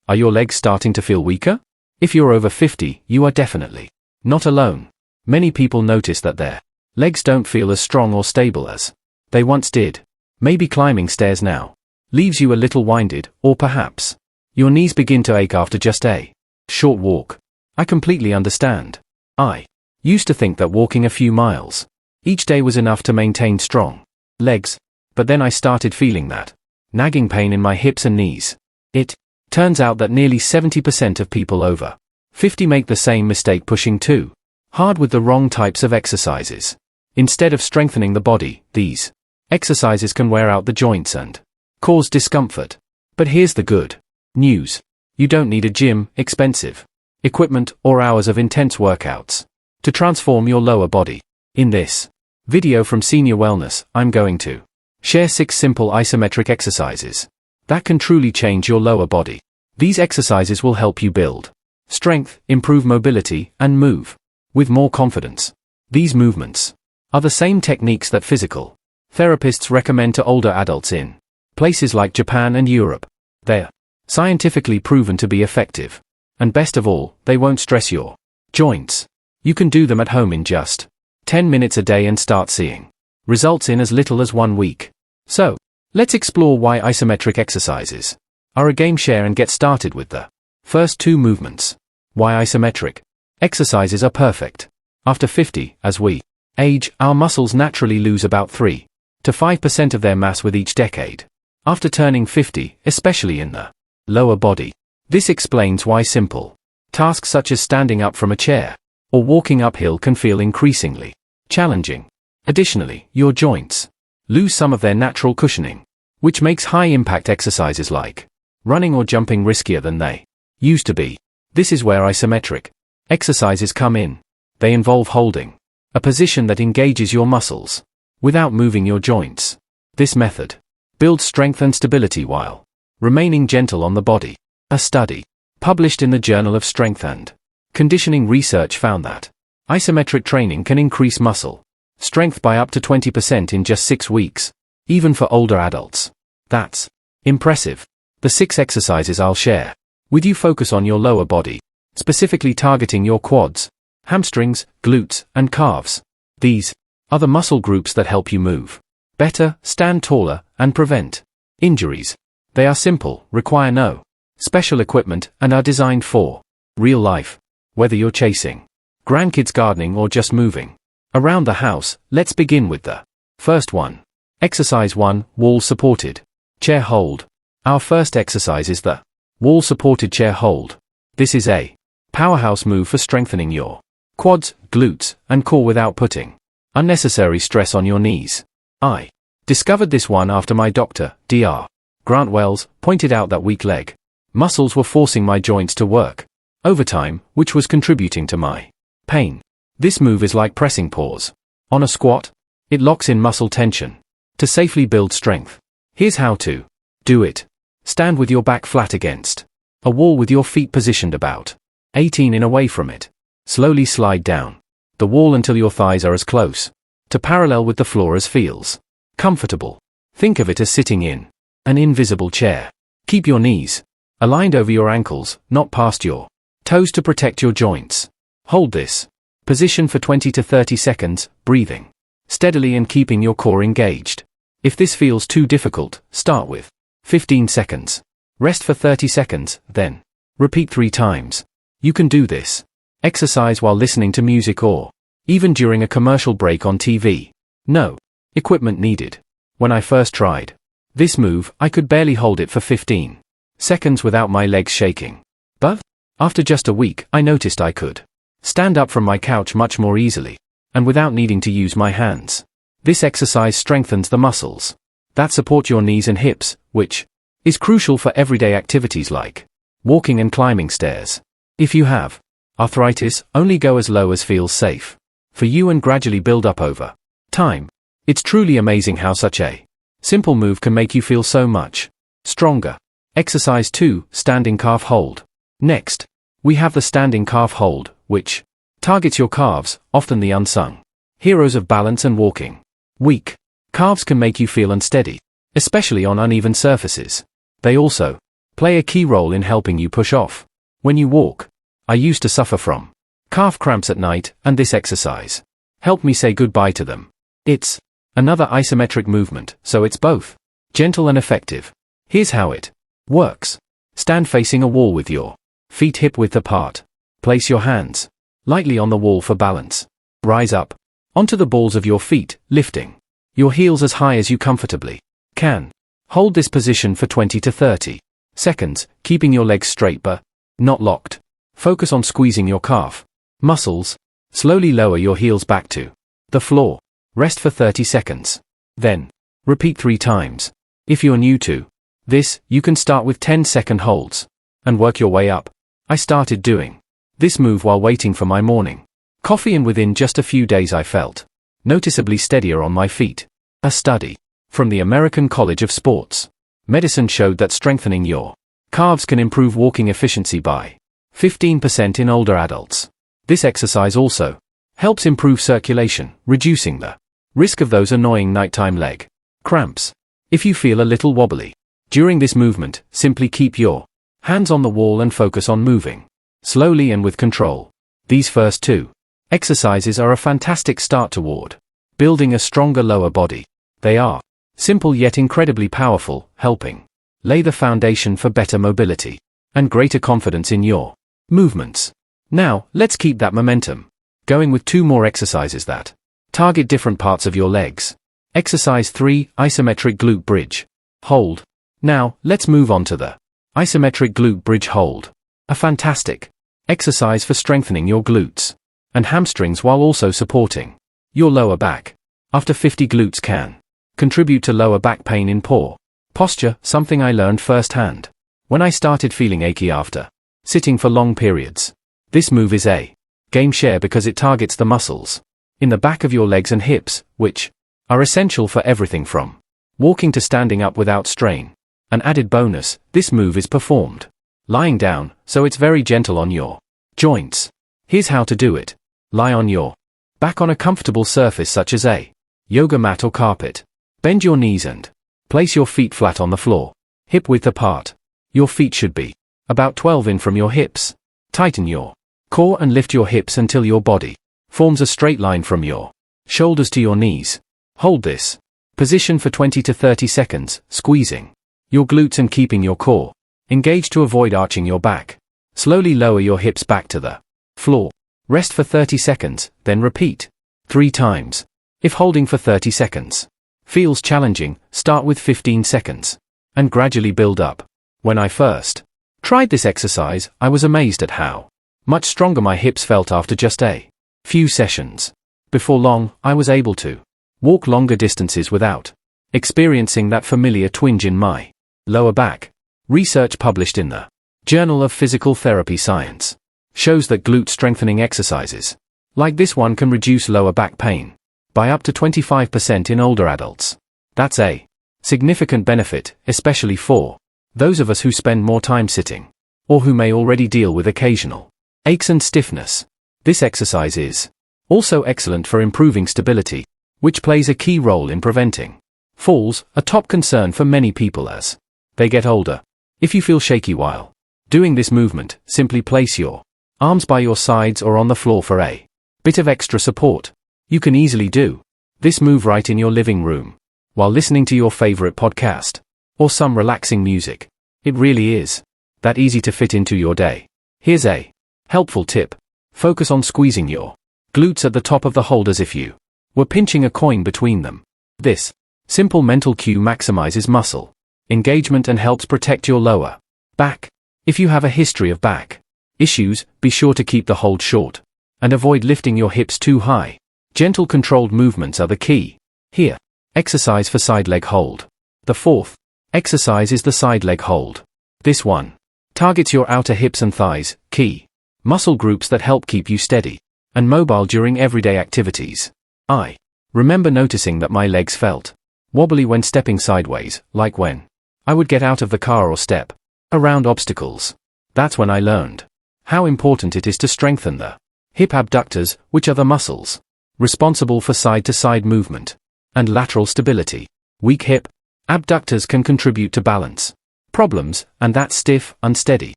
Are your legs starting to feel weaker? If you're over 50, you are definitely not alone. Many people notice that their legs don't feel as strong or stable as they once did. Maybe climbing stairs now leaves you a little winded, or perhaps your knees begin to ache after just a short walk. I completely understand. I used to think that walking a few miles each day was enough to maintain strong legs, but then I started feeling that nagging pain in my hips and knees. It turns out that nearly 70% of people over 50 make the same mistake, pushing too hard with the wrong types of exercises. Instead of strengthening the body, these exercises can wear out the joints and cause discomfort. But here's the good news. You don't need a gym, expensive equipment, or hours of intense workouts to transform your lower body. In this video from Senior Wellness, I'm going to share 6 simple isometric exercises that can truly change your lower body. These exercises will help you build strength, improve mobility, and move with more confidence. These movements are the same techniques that physical therapists recommend to older adults in places like Japan and Europe. They're scientifically proven to be effective. And best of all, they won't stress your joints. You can do them at home in just 10 minutes a day and start seeing results in as little as 1 week. So, let's explore why isometric exercises are a game changer and get started with the first 2 movements. Why isometric exercises are perfect. After 50, as we age, our muscles naturally lose about 3 to 5% of their mass with each decade. After turning 50, especially in the lower body. This explains why simple tasks such as standing up from a chair or walking uphill can feel increasingly challenging. Additionally, your joints lose some of their natural cushioning, which makes high-impact exercises like running or jumping riskier than they used to be. This is where isometric exercises come in. They involve holding a position that engages your muscles without moving your joints. This method builds strength and stability while remaining gentle on the body. A study published in the Journal of Strength and Conditioning Research found that isometric training can increase muscle strength by up to 20% in just 6 weeks, even for older adults. That's impressive. The 6 exercises I'll share with you focus on your lower body, specifically targeting your quads, hamstrings, glutes, and calves. These are the muscle groups that help you move better, stand taller, and prevent injuries. They are simple, require no special equipment, and are designed for real life. Whether you're chasing grandkids, gardening, or just moving around the house, let's begin with the first one. Exercise 1, wall-supported chair hold. Our first exercise is the wall-supported chair hold. This is a powerhouse move for strengthening your quads, glutes, and core without putting unnecessary stress on your knees. I discovered this one after my doctor, Dr. Grant Wells, pointed out that weak leg muscles were forcing my joints to work overtime, which was contributing to my pain. This move is like pressing pause on a squat. It locks in muscle tension to safely build strength. Here's how to do it. Stand with your back flat against a wall with your feet positioned about 18 in away from it. Slowly slide down the wall until your thighs are as close to parallel with the floor as feels comfortable. Think of it as sitting in an invisible chair. Keep your knees aligned over your ankles, not past your toes, to protect your joints. Hold this position for 20 to 30 seconds, breathing steadily and keeping your core engaged. If this feels too difficult, start with 15 seconds. Rest for 30 seconds, then repeat 3 times. You can do this exercise while listening to music or even during a commercial break on TV. No equipment needed. When I first tried this move, I could barely hold it for 15 seconds without my legs shaking. But after just a week, I noticed I could stand up from my couch much more easily, and without needing to use my hands. This exercise strengthens the muscles that support your knees and hips, which is crucial for everyday activities like walking and climbing stairs. If you have arthritis, only go as low as feels safe for you and gradually build up over time. It's truly amazing how such a simple move can make you feel so much stronger. Exercise 2, standing calf hold. Next, we have the standing calf hold, which targets your calves, often the unsung heroes of balance and walking. Weak calves can make you feel unsteady, especially on uneven surfaces. They also play a key role in helping you push off. When you walk, I used to suffer from calf cramps at night, and this exercise helped me say goodbye to them. It's another isometric movement, so it's both gentle and effective. Here's how it works. Stand facing a wall with your feet hip width apart. Place your hands lightly on the wall for balance. Rise up onto the balls of your feet, lifting your heels as high as you comfortably can. Hold this position for 20 to 30 seconds, keeping your legs straight but not locked. Focus on squeezing your calf muscles. Slowly lower your heels back to the floor. Rest for 30 seconds. Then, repeat 3 times. If you're new to this, you can start with 10-second holds and work your way up. I started doing this move while waiting for my morning coffee, and within just a few days I felt noticeably steadier on my feet. A study from the American College of Sports Medicine showed that strengthening your calves can improve walking efficiency by 15% in older adults. This exercise also helps improve circulation, reducing the risk of those annoying nighttime leg cramps. If you feel a little wobbly during this movement, simply keep your hands on the wall and focus on moving slowly and with control. These first 2 exercises are a fantastic start toward building a stronger lower body. They are simple yet incredibly powerful, helping lay the foundation for better mobility and greater confidence in your movements. Now, let's keep that momentum going with 2 more exercises that target different parts of your legs. Exercise 3, isometric glute bridge hold. Now, let's move on to the isometric glute bridge hold. A fantastic exercise for strengthening your glutes and hamstrings while also supporting your lower back. After 50 glutes can contribute to lower back pain in poor posture, something I learned firsthand when I started feeling achy after sitting for long periods. This move is a game changer because it targets the muscles in the back of your legs and hips, which are essential for everything from walking to standing up without strain. An added bonus, this move is performed lying down, so it's very gentle on your joints. Here's how to do it. Lie on your back on a comfortable surface such as a yoga mat or carpet. Bend your knees and place your feet flat on the floor, hip width apart. Your feet should be about 12 in from your hips. Tighten your core and lift your hips until your body forms a straight line from your shoulders to your knees. Hold this position for 20 to 30 seconds, squeezing your glutes and keeping your core engaged to avoid arching your back. Slowly lower your hips back to the floor. Rest for 30 seconds, then repeat 3 times. If holding for 30 seconds feels challenging, start with 15 seconds and gradually build up. When I first tried this exercise, I was amazed at how much stronger my hips felt after just a few sessions. Before long, I was able to walk longer distances without experiencing that familiar twinge in my lower back. Research published in the Journal of Physical Therapy Science shows that glute strengthening exercises like this one can reduce lower back pain by up to 25% in older adults. That's a significant benefit, especially for those of us who spend more time sitting or who may already deal with occasional aches and stiffness. This exercise is also excellent for improving stability, which plays a key role in preventing falls, a top concern for many people as they get older. If you feel shaky while doing this movement, simply place your arms by your sides or on the floor for a bit of extra support. You can easily do this move right in your living room while listening to your favorite podcast or some relaxing music. It really is that easy to fit into your day. Here's a helpful tip. Focus on squeezing your glutes at the top of the hold as if you were pinching a coin between them. This simple mental cue maximizes muscle engagement and helps protect your lower back. If you have a history of back issues, be sure to keep the hold short and avoid lifting your hips too high. Gentle controlled movements are the key. Here, exercise for side leg hold. The 4th exercise is the side leg hold. This one targets your outer hips and thighs, key muscle groups that help keep you steady and mobile during everyday activities. I remember noticing that my legs felt wobbly when stepping sideways, like when I would get out of the car or step around obstacles. That's when I learned how important it is to strengthen the hip abductors, which are the muscles responsible for side-to-side movement and lateral stability. Weak hip abductors can contribute to balance problems, and that stiff, unsteady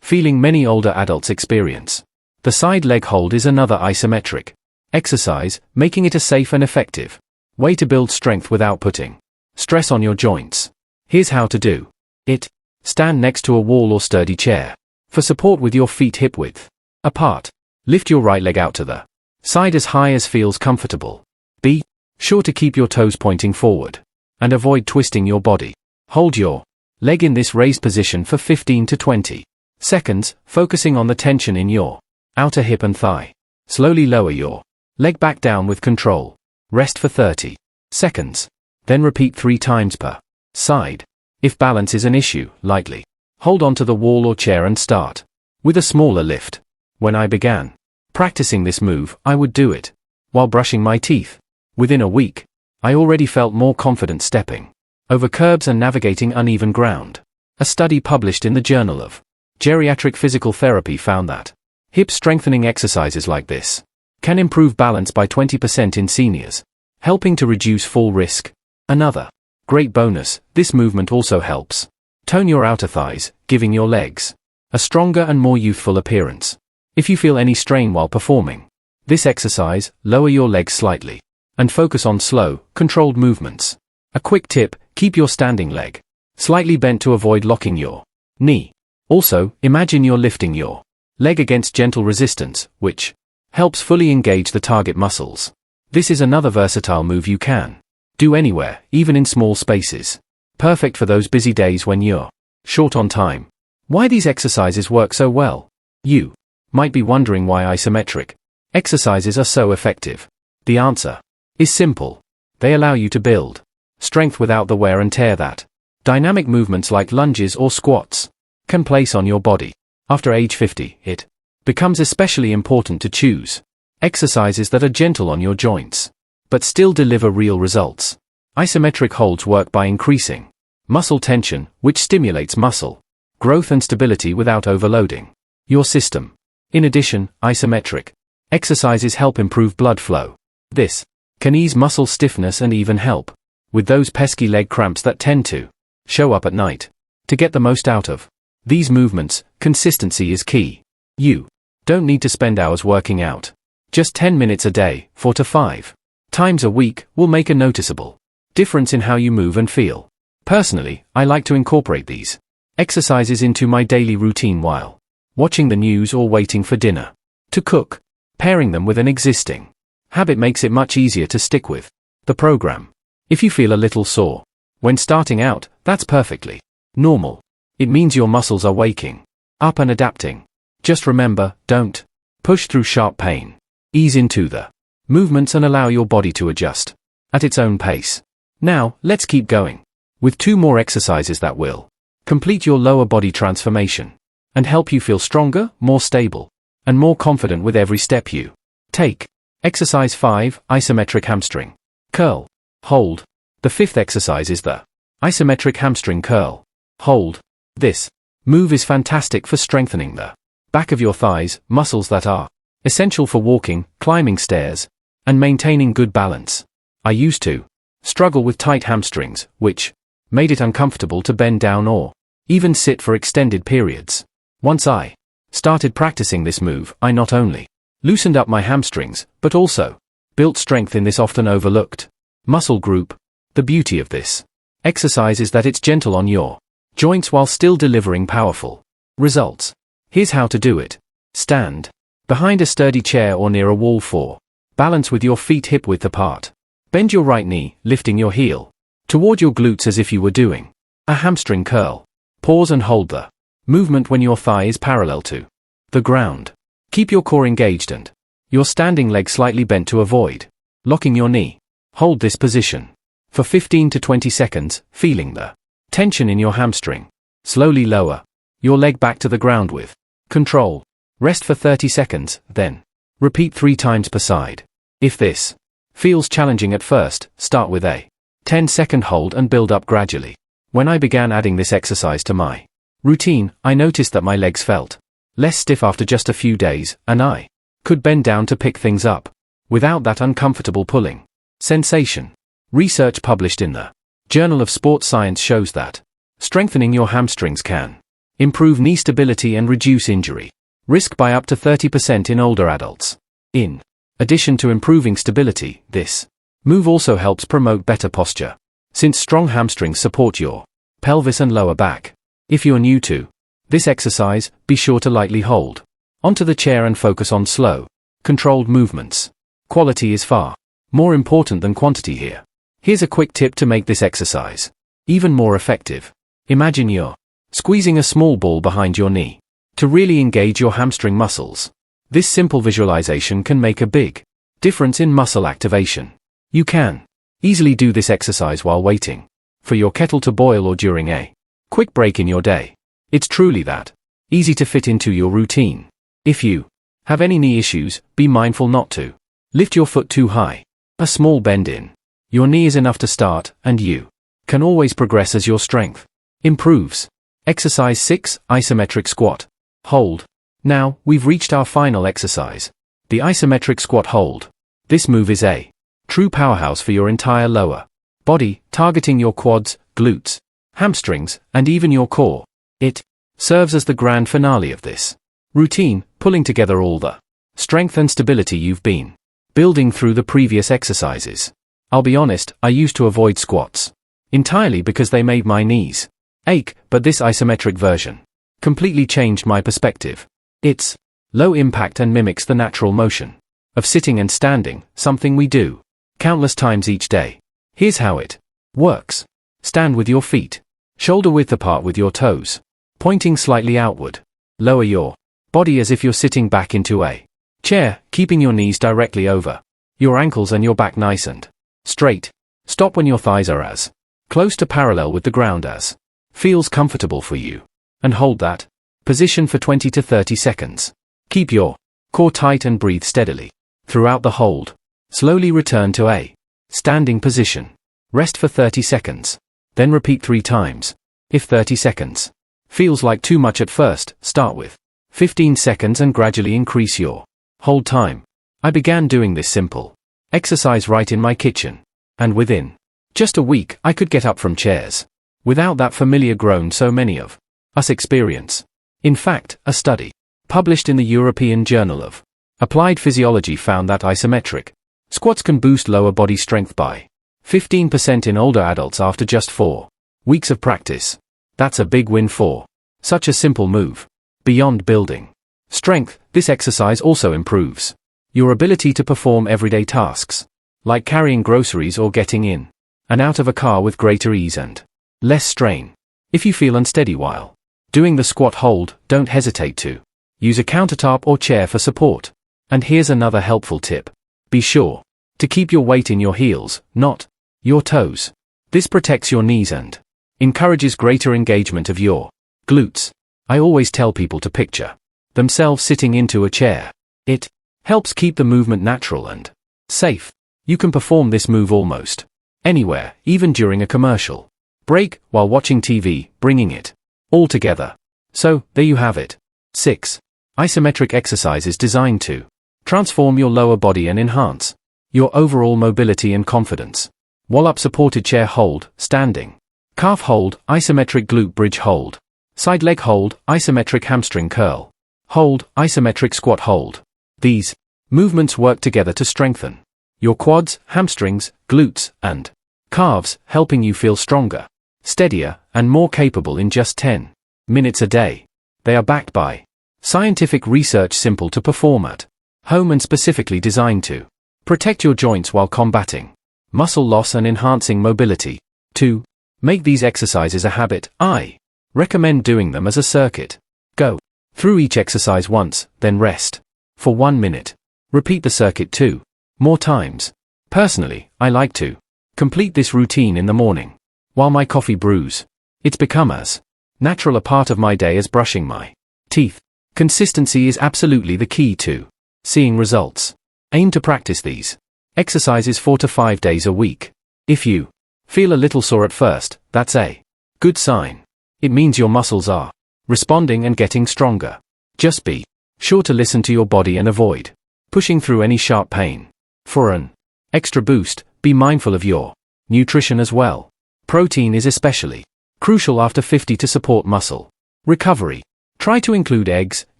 feeling many older adults experience. The side leg hold is another isometric exercise, making it a safe and effective way to build strength without putting stress on your joints. Here's how to do it. Stand next to a wall or sturdy chair for support with your feet hip width apart. Lift your right leg out to the side as high as feels comfortable. Be sure to keep your toes pointing forward and avoid twisting your body. Hold your leg in this raised position for 15 to 20 seconds, focusing on the tension in your outer hip and thigh. Slowly lower your leg back down with control. Rest for 30 seconds. Then repeat 3 times per side. If balance is an issue, lightly hold onto the wall or chair and start with a smaller lift. When I began practicing this move, I would do it while brushing my teeth. Within a week, I already felt more confident stepping over curbs and navigating uneven ground. A study published in the Journal of Geriatric Physical Therapy found that hip strengthening exercises like this can improve balance by 20% in seniors, helping to reduce fall risk. Another great bonus, this movement also helps tone your outer thighs, giving your legs a stronger and more youthful appearance. If you feel any strain while performing this exercise, lower your legs slightly and focus on slow, controlled movements. A quick tip, keep your standing leg slightly bent to avoid locking your knee. Also, imagine you're lifting your leg against gentle resistance, which helps fully engage the target muscles. This is another versatile move you can do anywhere, even in small spaces. Perfect for those busy days when you're short on time. Why these exercises work so well? You might be wondering why isometric exercises are so effective. The answer is simple. They allow you to build strength without the wear and tear that dynamic movements like lunges or squats can place on your body. After age 50, it becomes especially important to choose exercises that are gentle on your joints, but still deliver real results. Isometric holds work by increasing muscle tension, which stimulates muscle growth and stability without overloading your system. In addition, isometric exercises help improve blood flow. This can ease muscle stiffness and even help with those pesky leg cramps that tend to show up at night. To get the most out of these movements, consistency is key. You don't need to spend hours working out. Just 10 minutes a day, 4 to 5 times a week, will make a noticeable difference in how you move and feel. Personally, I like to incorporate these exercises into my daily routine while watching the news or waiting for dinner to cook. Pairing them with an existing habit makes it much easier to stick with the program. If you feel a little sore when starting out, that's perfectly normal. It means your muscles are waking up and adapting. Just remember, don't push through sharp pain. Ease into the movements and allow your body to adjust at its own pace. Now, let's keep going with 2 more exercises that will complete your lower body transformation and help you feel stronger, more stable, and more confident with every step you take. Exercise 5, isometric hamstring curl hold. The 5th exercise is the isometric hamstring curl hold. This move is fantastic for strengthening the back of your thighs, muscles that are essential for walking, climbing stairs, and maintaining good balance. I used to struggle with tight hamstrings, which made it uncomfortable to bend down or even sit for extended periods. Once I started practicing this move, I not only loosened up my hamstrings, but also built strength in this often overlooked muscle group. The beauty of this exercise is that it's gentle on your joints while still delivering powerful results. Here's how to do it. Stand behind a sturdy chair or near a wall for balance with your feet hip width apart. Bend your right knee, lifting your heel toward your glutes as if you were doing a hamstring curl. Pause and hold the movement when your thigh is parallel to the ground. Keep your core engaged and your standing leg slightly bent to avoid locking your knee. Hold this position for 15 to 20 seconds, feeling the tension in your hamstring. Slowly lower your leg back to the ground with control. Rest for 30 seconds, then repeat 3 times per side. If this feels challenging at first, start with a 10-second hold and build up gradually. When I began adding this exercise to my routine, I noticed that my legs felt less stiff after just a few days, and I could bend down to pick things up without that uncomfortable pulling sensation. Research published in the Journal of Sports Science shows that Strengthening your hamstrings can improve knee stability and reduce injury risk by up to 30% in older adults. In addition to improving stability, this move also helps promote better posture, since strong hamstrings support your pelvis and lower back. If you're new to this exercise, be sure to lightly hold onto the chair and focus on slow, controlled movements. Quality is far more important than quantity here. Here's a quick tip to make this exercise even more effective. Imagine you're squeezing a small ball behind your knee to really engage your hamstring muscles. This simple visualization can make a big difference in muscle activation. You can easily do this exercise while waiting for your kettle to boil or during a quick break in your day. It's truly that easy to fit into your routine. If you have any knee issues, be mindful not to lift your foot too high. A small bend in your knee is enough to start, and you can always progress as your strength improves. Exercise 6, Isometric Squat. Hold. Now, we've reached our final exercise, the isometric squat hold. This move is a true powerhouse for your entire lower body, targeting your quads, glutes, hamstrings, and even your core. It serves as the grand finale of this routine, pulling together all the strength and stability you've been building through the previous exercises. I'll be honest, I used to avoid squats entirely because they made my knees ache, but this isometric version completely changed my perspective. It's low impact and mimics the natural motion of sitting and standing, something we do countless times each day. Here's how it works. Stand with your feet shoulder width apart with your toes pointing slightly outward. Lower your body as if you're sitting back into a chair, keeping your knees directly over your ankles and your back nice and straight. Stop when your thighs are as close to parallel with the ground as feels comfortable for you, and hold that position for 20 to 30 seconds. Keep your core tight and breathe steadily throughout the hold. Slowly return to a standing position. Rest for 30 seconds. Then repeat 3 times. If 30 seconds feels like too much at first, start with 15 seconds and gradually increase your hold time. I began doing this simple exercise right in my kitchen, and within just a week I could get up from chairs without that familiar groan so many of us experience. In fact, a study published in the European Journal of Applied Physiology found that isometric squats can boost lower body strength by 15% in older adults after just 4 weeks of practice. That's a big win for such a simple move. Beyond building strength, this exercise also improves your ability to perform everyday tasks, like carrying groceries or getting in and out of a car with greater ease and less strain. If you feel unsteady while doing the squat hold, don't hesitate to use a countertop or chair for support. And here's another helpful tip. Be sure to keep your weight in your heels, not your toes. This protects your knees and encourages greater engagement of your glutes. I always tell people to picture themselves sitting into a chair. It helps keep the movement natural and safe. You can perform this move almost anywhere, even during a commercial break, while watching TV, bringing it all together. So, there you have it. 6 isometric exercises designed to transform your lower body and enhance your overall mobility and confidence. Wall-up supported chair hold, standing calf hold, isometric glute bridge hold, side leg hold, isometric hamstring curl hold, isometric squat hold. These movements work together to strengthen your quads, hamstrings, glutes, and calves, helping you feel stronger, steadier, and more capable in just 10 minutes a day. They are backed by scientific research, simple to perform at home and specifically designed to protect your joints while combating muscle loss and enhancing mobility. To make these exercises a habit, I recommend doing them as a circuit. Go through each exercise once, then rest for 1 minute. Repeat the circuit 2 more times. Personally, I like to complete this routine in the morning while my coffee brews. It's become as natural a part of my day as brushing my teeth. Consistency is absolutely the key to seeing results. Aim to practice these exercises 4 to 5 days a week. If you feel a little sore at first, that's a good sign. It means your muscles are responding and getting stronger. Just be sure to listen to your body and avoid pushing through any sharp pain. For an extra boost, be mindful of your nutrition as well. Protein is especially Crucial after 50 to support muscle recovery. Try to include eggs,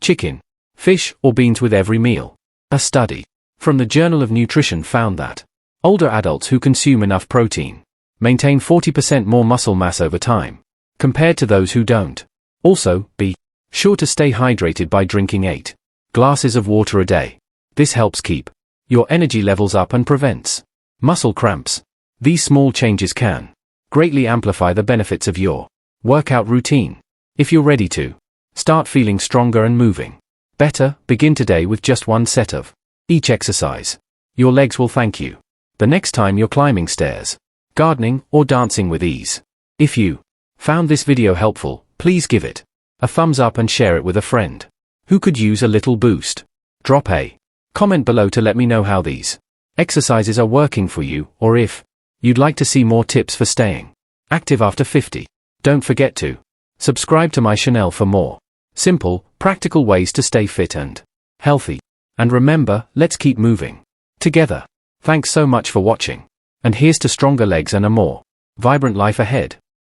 chicken, fish, or beans with every meal. A study from the Journal of Nutrition found that older adults who consume enough protein maintain 40% more muscle mass over time, compared to those who don't. Also, be sure to stay hydrated by drinking 8 glasses of water a day. This helps keep your energy levels up and prevents muscle cramps. These small changes can greatly amplify the benefits of your workout routine. If you're ready to start feeling stronger and moving better, begin today with just one set of each exercise. Your legs will thank you the next time you're climbing stairs, gardening, or dancing with ease. If you found this video helpful, please give it a thumbs up and share it with a friend who could use a little boost. Drop a comment below to let me know how these exercises are working for you, or if you'd like to see more tips for staying active after 50. Don't forget to subscribe to my channel for more simple, practical ways to stay fit and healthy. And remember, let's keep moving together. Thanks so much for watching. And here's to stronger legs and a more vibrant life ahead.